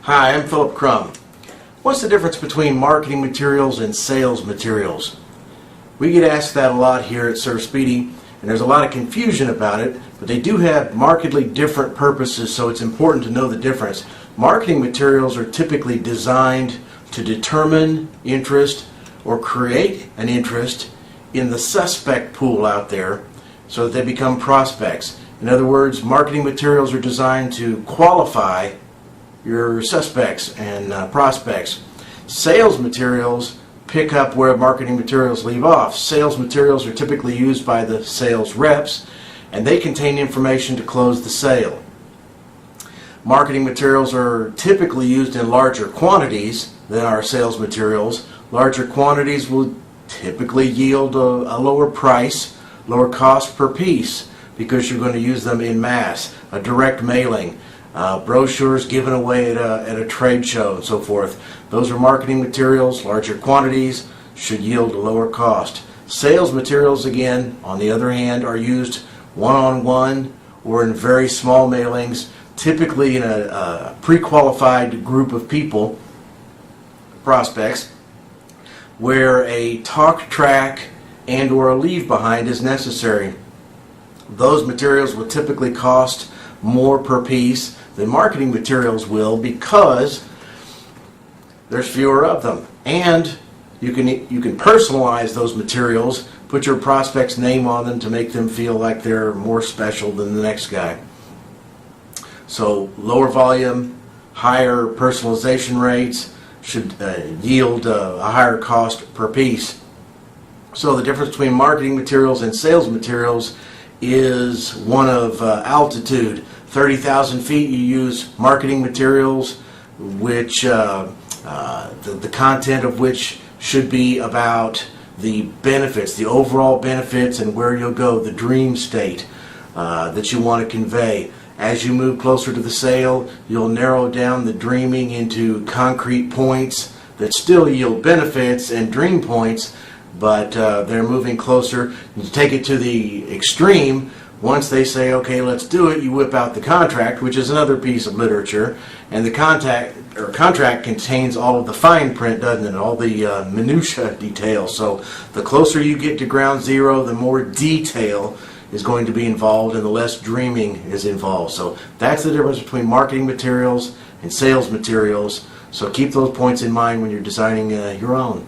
Hi, I'm Phillip Crum. What's the difference between marketing materials and sales materials? We get asked that a lot here at Sir Speedy, and there's a lot of confusion about it, but they do have markedly different purposes, so it's important to know the difference. Marketing materials are typically designed to determine interest or create an interest in the suspect pool out there so that they become prospects. In other words, marketing materials are designed to qualify your suspects and prospects. Sales materials pick up where marketing materials leave off. Sales materials are typically used by the sales reps, and they contain information to close the sale. Marketing materials are typically used in larger quantities than our sales materials. Larger quantities will typically yield a lower price, lower cost per piece, because you're going to use them in mass. A direct mailing, brochures given away at a trade show and so forth. Those are marketing materials. Larger quantities should yield a lower cost. Sales materials, again, on the other hand, are used one-on-one or in very small mailings, typically in a pre-qualified group of people, prospects, where a talk track and or a leave behind is necessary. Those materials will typically cost more per piece than marketing materials will, because there's fewer of them, and you can personalize those materials, put your prospect's name on them to make them feel like they're more special than the next guy. So lower volume, higher personalization rates should yield a higher cost per piece. So the difference between marketing materials and sales materials is one of altitude. 30,000 feet, you use marketing materials, which the content of which should be about the benefits, the overall benefits, and where you'll go, the dream state that you want to convey. As you move closer to the sale, you'll narrow down the dreaming into concrete points that still yield benefits and dream points, but they're moving closer. You take it to the extreme. Once they say, okay, let's do it, you whip out the contract, which is another piece of literature, and the contract contains all of the fine print, doesn't it? All the minutia details. So the closer you get to ground zero, the more detail is going to be involved and the less dreaming is involved. So that's the difference between marketing materials and sales materials. So keep those points in mind when you're designing your own.